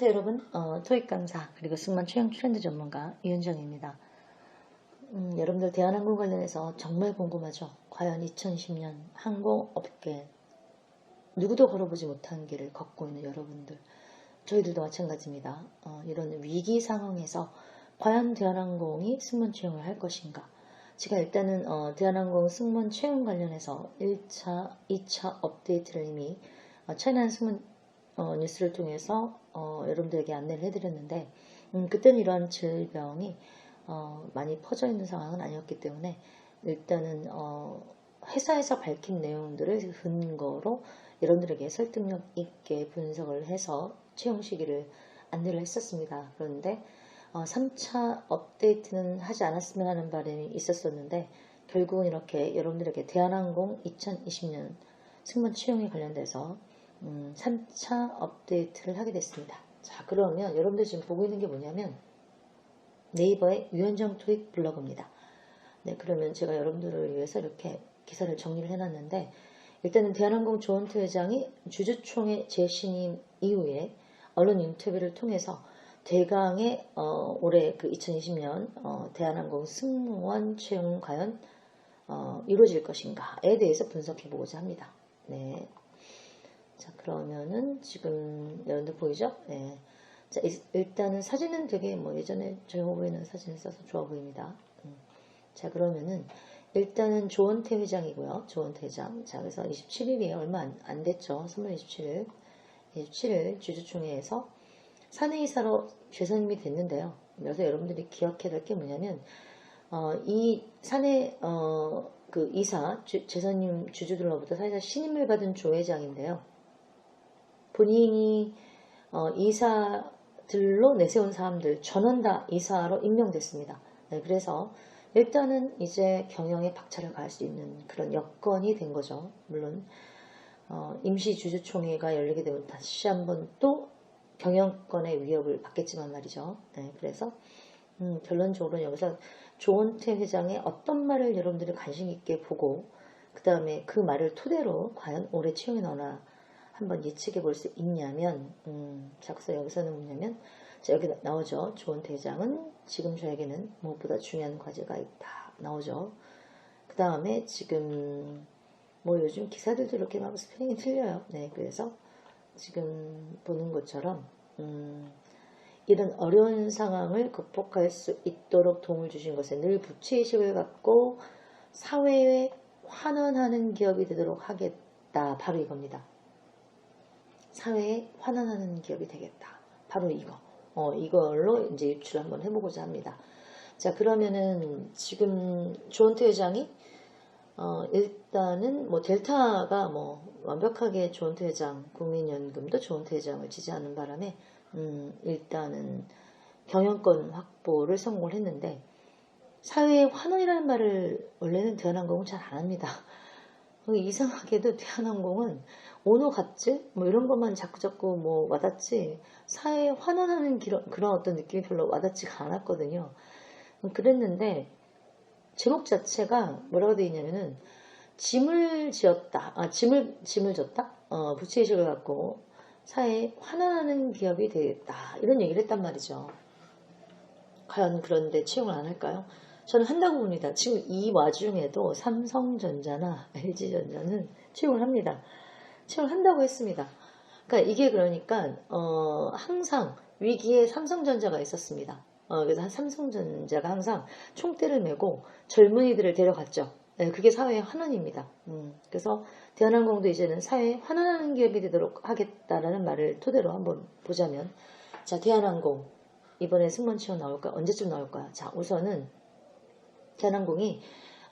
안녕하세요 여러분. 토익 강사 그리고 승무원 채용 트렌드 전문가 이은정입니다. 여러분들 대한항공 관련해서 정말 궁금하죠? 과연 2020년 항공업계 누구도 걸어보지 못한 길을 걷고 있는 여러분들, 저희들도 마찬가지입니다. 이런 위기 상황에서 과연 대한항공이 승무원 채용을 할 것인가? 제가 일단은 대한항공 승무원 채용 관련해서 1차, 2차 업데이트를 이미 차이나 승무원 뉴스를 통해서 여러분들에게 안내를 해드렸는데 그때는 이러한 질병이 많이 퍼져 있는 상황은 아니었기 때문에 일단은 회사에서 밝힌 내용들을 근거로 여러분들에게 설득력 있게 분석을 해서 채용 시기를 안내를 했었습니다. 그런데 3차 업데이트는 하지 않았으면 하는 바람이 있었었는데 결국은 이렇게 여러분들에게 대한항공 2020년 승무원 채용에 관련돼서 3차 업데이트를 하게 됐습니다. 자, 그러면 여러분들 지금 보고 있는 게 뭐냐면 네이버의 유현정 토익 블로그입니다. 네, 그러면 제가 여러분들을 위해서 이렇게 기사를 정리를 해놨는데 일단은 대한항공 조원태 회장이 주주총회 재신임 이후에 언론 인터뷰를 통해서 대강의 올해 그 2020년 대한항공 승무원 채용 과연 이루어질 것인가에 대해서 분석해 보고자 합니다. 네. 자, 그러면은 지금 여러분들 보이죠? 네. 자, 일단은 사진은 되게 예전에 젊어 보이는 사진을 써서 좋아 보입니다. 자, 그러면은 일단은 조원태 회장이고요. 조원태 회장. 자, 그래서 27일이 얼마 안 됐죠. 3월 27일 주주총회에서 사내이사로 재선임이 됐는데요. 그래서 여러분들이 기억해야 될 게 뭐냐면 이 사내 그 이사 재선임 주주들로부터 사회자 신임을 받은 조 회장인데요. 본인이 이사들로 내세운 사람들 전원 다 이사로 임명됐습니다. 네, 그래서 일단은 이제 경영에 박차를 가할 수 있는 그런 여건이 된 거죠. 물론 임시 주주총회가 열리게 되면 다시 한번 또 경영권의 위협을 받겠지만 말이죠. 네, 그래서 결론적으로 여기서 조원태 회장의 어떤 말을 여러분들이 관심 있게 보고 그 다음에 그 말을 토대로 과연 올해 채용이 나오나 한번 예측해 볼 수 있냐면 자, 그래서 여기서는 뭐냐면 자, 여기 나오죠. 조원태 회장은 지금 저에게는 무엇보다 중요한 과제가 있다 나오죠. 그 다음에 지금 요즘 기사들도 이렇게 막 스펠링이 틀려요. 네, 그래서 지금 보는 것처럼 이런 어려운 상황을 극복할 수 있도록 도움을 주신 것에 늘 부채의식을 갖고 사회에 환원하는 기업이 되도록 하겠다. 바로 이겁니다. 사회에 환원하는 기업이 되겠다. 바로 이거. 이걸로 이제 유출을 한번 해보고자 합니다. 자, 그러면은 지금 조원태 회장이 일단은 델타가 완벽하게 조원태 회장, 국민연금도 조원태 회장을 지지하는 바람에 일단은 경영권 확보를 성공을 했는데 사회의 환원이라는 말을 원래는 대한항공은 잘 안 합니다. 이상하게도 대한항공은 오노 갑질 이런 것만 자꾸 와닿지 사회에 환원하는 그런 어떤 느낌이 별로 와닿지가 않았거든요. 그랬는데 제목 자체가 뭐라고 되어 있냐면은 짐을 지었다. 짐을 졌다. 부채의식을 갖고 사회에 환원하는 기업이 되겠다. 이런 얘기를 했단 말이죠. 과연 그런데 채용을 안 할까요? 저는 한다고 봅니다. 지금 이 와중에도 삼성전자나 LG전자는 채용을 합니다. 채용을 한다고 했습니다. 그러니까 이게 그러니까 항상 위기에 삼성전자가 있었습니다. 그래서 삼성전자가 항상 총대를 메고 젊은이들을 데려갔죠. 네, 그게 사회의 환원입니다. 그래서 대한항공도 이제는 사회에 환원하는 기업이 되도록 하겠다라는 말을 토대로 한번 보자면 자, 대한항공 이번에 승무원 채용 나올까? 언제쯤 나올까요? 자, 우선은 대한항공이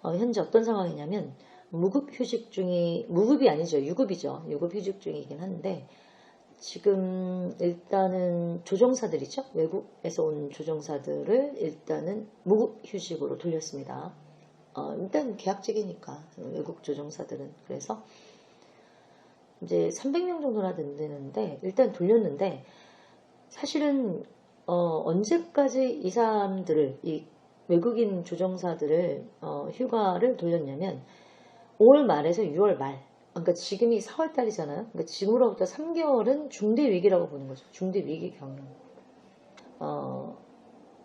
현재 어떤 상황이냐면 무급이 아니죠. 유급이죠. 유급휴직 중이긴 한데 지금 일단은 조종사들이죠. 외국에서 온 조종사들을 일단은 무급휴직으로 돌렸습니다. 일단 계약직이니까 외국 조종사들은 그래서 이제 300명 정도나 된다는데 일단 돌렸는데 사실은 언제까지 이 사람들을 이 외국인 조종사들을 휴가를 돌렸냐면 5월 말에서 6월 말 그러니까 지금이 4월 달이잖아요. 그러니까 지금으로부터 3개월은 중대 위기라고 보는 거죠. 중대 위기 경영.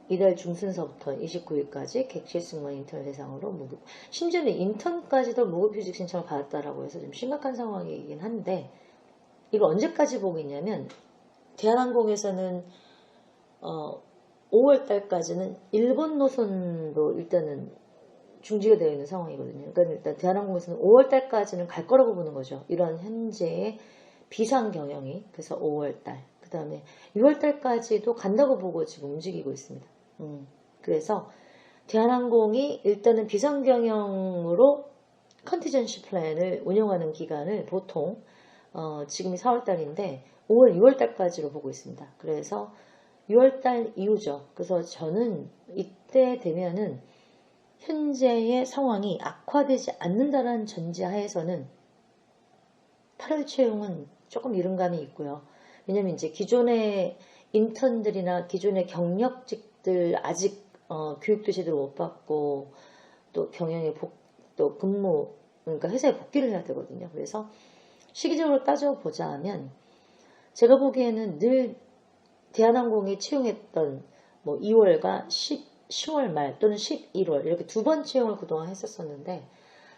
이달 중순서부터 29일까지 객실 승무원 인턴 대상으로 무급, 심지어는 인턴까지도 무급휴직 신청을 받았다라고 해서 좀 심각한 상황이긴 한데, 이걸 언제까지 보고 있냐면, 대한항공에서는 5월 달까지는 일본 노선도 일단은 중지가 되어 있는 상황이거든요. 그러니까 일단 대한항공에서는 5월 달까지는 갈 거라고 보는 거죠. 이런 현재의 비상 경영이. 그래서 5월 달, 그 다음에 6월 달까지도 간다고 보고 지금 움직이고 있습니다. 그래서 대한항공이 일단은 비상 경영으로 컨티전시 플랜을 운영하는 기간을 보통 지금이 4월 달인데 5월, 6월 달까지로 보고 있습니다. 그래서 6월 달 이후죠. 그래서 저는 이때 되면은 현재의 상황이 악화되지 않는다는 전제하에서는 8월 채용은 조금 이른감이 있고요. 왜냐면 이제 기존의 인턴들이나 기존의 경력직들 아직 교육도 제대로 못 받고 또 경영에 또 근무, 그러니까 회사에 복귀를 해야 되거든요. 그래서 시기적으로 따져보자 하면 제가 보기에는 늘 대한항공이 채용했던 뭐 2월과 10월 말 또는 11월 이렇게 두 번 채용을 그동안 했었었는데,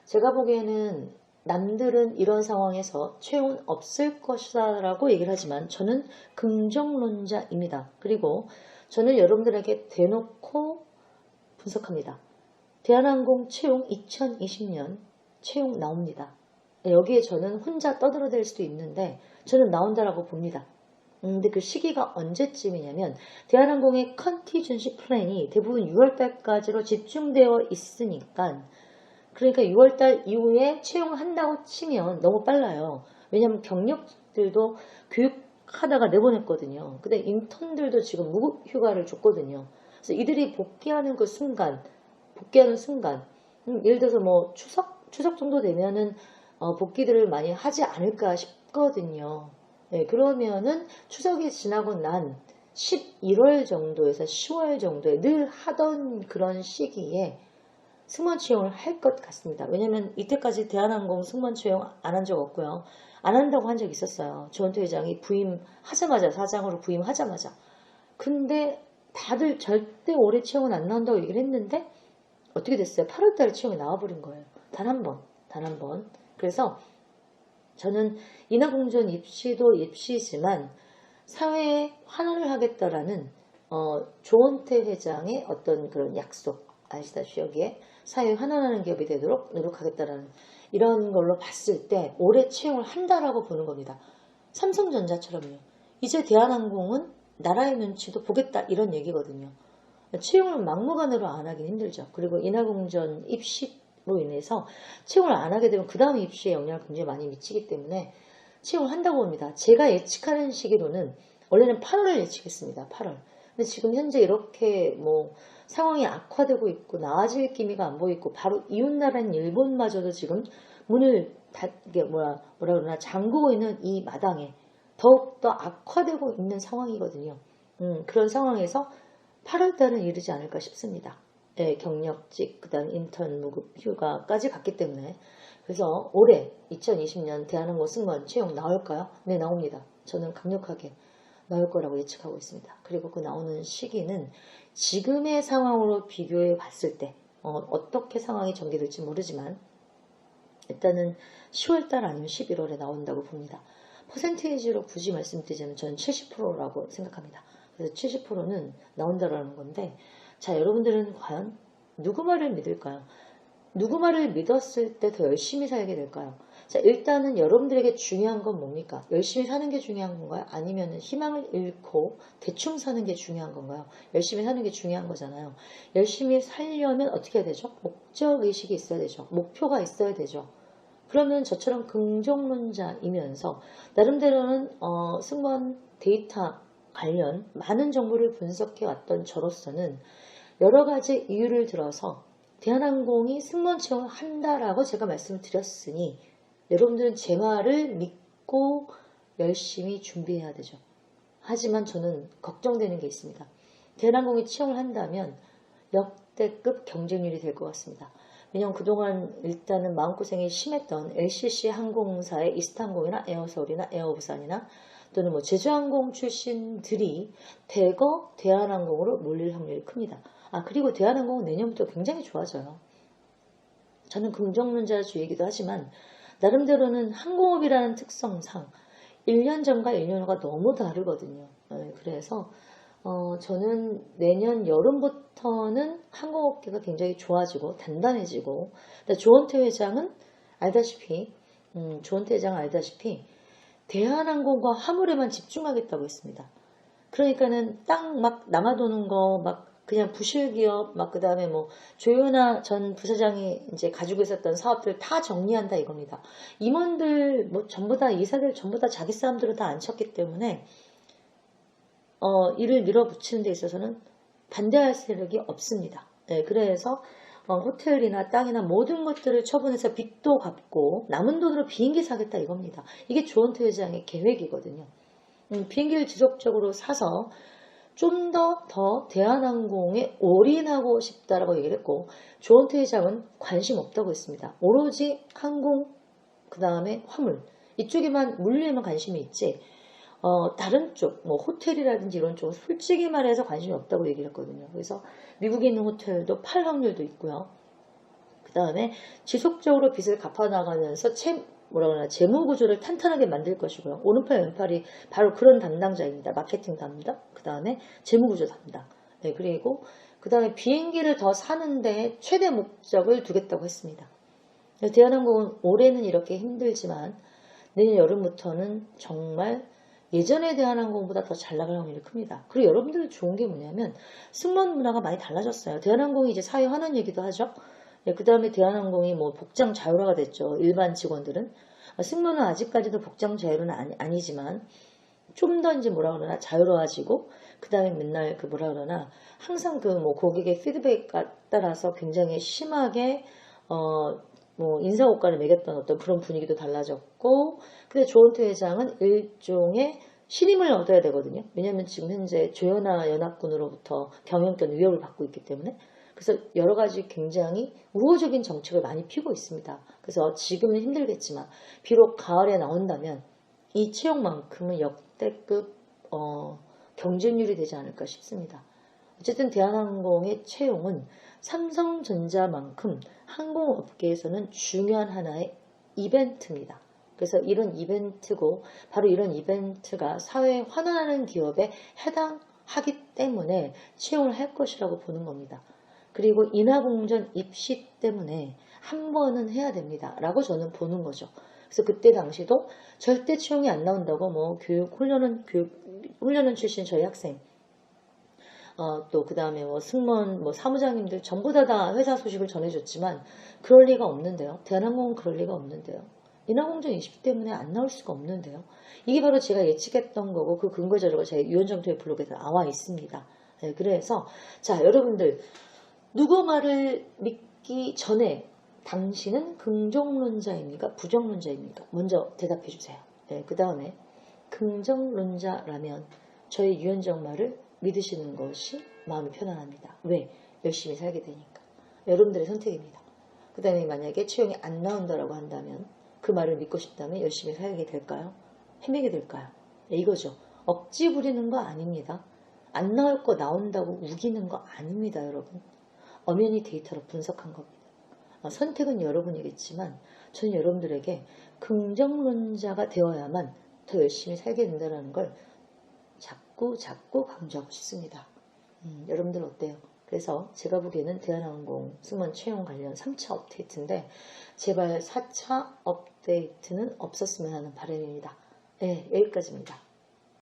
제가 보기에는 남들은 이런 상황에서 채용은 없을 것이다 라고 얘기를 하지만 저는 긍정론자입니다. 그리고 저는 여러분들에게 대놓고 분석합니다. 대한항공 채용 2020년 채용 나옵니다. 여기에 저는 혼자 떠들어댈 수도 있는데 저는 나온다라고 봅니다. 근데 그 시기가 언제쯤이냐면 대한항공의 컨티전시 플랜이 대부분 6월달까지로 집중되어 있으니까, 그러니까 6월달 이후에 채용한다고 치면 너무 빨라요. 왜냐하면 경력들도 교육하다가 내보냈거든요. 근데 인턴들도 지금 무급휴가를 줬거든요. 그래서 이들이 복귀하는 순간 예를 들어서 뭐 추석 정도 되면은 복귀들을 많이 하지 않을까 싶거든요. 네, 그러면은 추석이 지나고 난 11월 정도에서 10월 정도에 늘 하던 그런 시기에 승무원 채용을 할 것 같습니다. 왜냐면 이때까지 대한항공 승무원 채용 안 한 적 없고요. 안 한다고 한 적 있었어요. 조원태 회장이 부임하자마자, 사장으로 부임하자마자. 근데 다들 절대 올해 채용은 안 나온다고 얘기를 했는데 어떻게 됐어요? 8월 달에 채용이 나와버린 거예요. 단 한 번. 그래서 저는 인하공전 입시도 입시지만 사회에 환원을 하겠다라는 조원태 회장의 어떤 그런 약속, 아시다시피 여기에 사회에 환원하는 기업이 되도록 노력하겠다라는 이런 걸로 봤을 때 올해 채용을 한다라고 보는 겁니다. 삼성전자처럼요. 이제 대한항공은 나라의 눈치도 보겠다 이런 얘기거든요. 채용을 막무가내로 안 하긴 힘들죠. 그리고 인하공전 입시로 인해서 채용을 안 하게 되면 그 다음 입시에 영향을 굉장히 많이 미치기 때문에 채용을 한다고 봅니다. 제가 예측하는 시기로는 원래는 8월을 예측했습니다. 8월. 근데 지금 현재 이렇게 뭐 상황이 악화되고 있고 나아질 기미가 안 보이고 바로 이웃나라인 일본마저도 지금 문을 이게 뭐라 그러나 잠그고 있는 이 마당에 더욱더 악화되고 있는 상황이거든요. 그런 상황에서 8월달은 이르지 않을까 싶습니다. 네, 경력직, 그 다음 인턴 무급 휴가까지 갔기 때문에. 그래서 올해 2020년 대한항공 승무원 채용 나올까요? 네, 나옵니다. 저는 강력하게 나올 거라고 예측하고 있습니다. 그리고 그 나오는 시기는 지금의 상황으로 비교해 봤을 때 어떻게 상황이 전개될지 모르지만 일단은 10월달 아니면 11월에 나온다고 봅니다. 퍼센테이지로 굳이 말씀드리자면 저는 70%라고 생각합니다. 그래서 70%는 나온다라는 건데, 자, 여러분들은 과연 누구 말을 믿을까요? 누구 말을 믿었을 때 더 열심히 살게 될까요? 자, 일단은 여러분들에게 중요한 건 뭡니까? 열심히 사는 게 중요한 건가요? 아니면 희망을 잃고 대충 사는 게 중요한 건가요? 열심히 사는 게 중요한 거잖아요. 열심히 살려면 어떻게 해야 되죠? 목적의식이 있어야 되죠. 목표가 있어야 되죠. 그러면 저처럼 긍정론자이면서 나름대로는 승무원 데이터 관련 많은 정보를 분석해 왔던 저로서는 여러 가지 이유를 들어서 대한항공이 승무원 채용을 한다라고 제가 말씀을 드렸으니 여러분들은 제 말을 믿고 열심히 준비해야 되죠. 하지만 저는 걱정되는 게 있습니다. 대한항공이 채용을 한다면 역대급 경쟁률이 될 것 같습니다. 왜냐면 그동안 일단은 마음고생이 심했던 LCC 항공사의 이스타항공이나 에어서울이나 에어부산이나 또는 뭐 제주항공 출신들이 대거 대한항공으로 몰릴 확률이 큽니다. 그리고 대한항공은 내년부터 굉장히 좋아져요. 저는 긍정론자주의이기도 하지만 나름대로는 항공업이라는 특성상 1년 전과 1년 후가 너무 다르거든요. 그래서 저는 내년 여름부터는 항공업계가 굉장히 좋아지고 단단해지고, 조원태 회장은 알다시피 대한항공과 화물에만 집중하겠다고 했습니다. 그러니까는 땅 막 남아도는 거 막 그냥 부실기업 막 그다음에 뭐 조현아 전 부사장이 이제 가지고 있었던 사업들 다 정리한다 이겁니다. 임원들 뭐 전부 다 이사들 전부 다 자기 사람들은 다 앉혔기 때문에 일을 밀어붙이는 데 있어서는 반대할 세력이 없습니다. 그래서 호텔이나 땅이나 모든 것들을 처분해서 빚도 갚고 남은 돈으로 비행기 사겠다 이겁니다. 이게 조원태 회장의 계획이거든요. 비행기를 지속적으로 사서 좀 더 대한항공에 올인하고 싶다라고 얘기를 했고, 조원태 회장은 관심 없다고 했습니다. 오로지 항공, 그 다음에 화물 이쪽에만 물류에만 관심이 있지 다른 쪽, 뭐 호텔이라든지 이런 쪽은 솔직히 말해서 관심이 없다고 얘기를 했거든요. 그래서 미국에 있는 호텔도 팔 확률도 있고요. 그 다음에 지속적으로 빚을 갚아나가면서 재무 구조를 탄탄하게 만들 것이고요. 오른팔 왼팔이 바로 그런 담당자입니다. 마케팅 담당, 그 다음에 재무 구조 담당. 그리고 그 다음에 비행기를 더 사는데 최대 목적을 두겠다고 했습니다. 대한항공은 올해는 이렇게 힘들지만 내년 여름부터는 정말 예전에 대한항공보다 더 잘 나갈 확률이 큽니다. 그리고 여러분들 좋은 게 뭐냐면 승무원 문화가 많이 달라졌어요. 대한항공이 이제 사회 환원 얘기도 하죠. 그 다음에 대한항공이 뭐 복장 자율화가 됐죠. 일반 직원들은. 승무원은 아직까지도 복장 자율은 아니지만 좀 더 이제 뭐라 그러나 자유로워지고, 그 다음에 맨날 그 뭐라 그러나 항상 그 뭐 고객의 피드백에 따라서 굉장히 심하게 뭐 인사고과를 매겼던 어떤 그런 분위기도 달라졌고, 근데 조원태 회장은 일종의 신임을 얻어야 되거든요. 왜냐하면 지금 현재 조현아 연합군으로부터 경영권 위협을 받고 있기 때문에. 그래서 여러 가지 굉장히 우호적인 정책을 많이 피고 있습니다. 그래서 지금은 힘들겠지만 비록 가을에 나온다면 이 채용만큼은 역대급 경쟁률이 되지 않을까 싶습니다. 어쨌든 대한항공의 채용은 삼성전자만큼 항공업계에서는 중요한 하나의 이벤트입니다. 그래서 이런 이벤트고, 바로 이런 이벤트가 사회에 환원하는 기업에 해당하기 때문에 채용을 할 것이라고 보는 겁니다. 그리고 인하공전 입시 때문에 한 번은 해야 됩니다. 라고 저는 보는 거죠. 그래서 그때 당시도 절대 채용이 안 나온다고 뭐 훈련원 출신 저희 학생, 또 그 다음에 뭐 승무원, 뭐 사무장님들 전부 다 회사 소식을 전해줬지만 그럴 리가 없는데요. 대한항공은 그럴 리가 없는데요. 인하공전 입시 때문에 안 나올 수가 없는데요. 이게 바로 제가 예측했던 거고, 그 근거 자료가 제 유현정토의 블로그에 나와 있습니다. 그래서 자, 여러분들 누구 말을 믿기 전에 당신은 긍정론자입니까? 부정론자입니까? 먼저 대답해 주세요. 그 다음에 긍정론자라면 저희 유현정 말을 믿으시는 것이 마음이 편안합니다. 왜? 열심히 살게 되니까. 여러분들의 선택입니다. 그 다음에 만약에 채용이 안 나온다라고 한다면, 그 말을 믿고 싶다면 열심히 살게 될까요? 헤매게 될까요? 이거죠. 억지 부리는 거 아닙니다. 안 나올 거 나온다고 우기는 거 아닙니다, 여러분. 엄연히 데이터로 분석한 겁니다. 선택은 여러분이겠지만 저는 여러분들에게 긍정론자가 되어야만 더 열심히 살게 된다는 걸 자꾸 강조하고 싶습니다. 여러분들 어때요? 그래서 제가 보기에는 대한항공 승무원 채용 관련 3차 업데이트인데 제발 4차 업데이트는 없었으면 하는 바람입니다. 네, 여기까지입니다.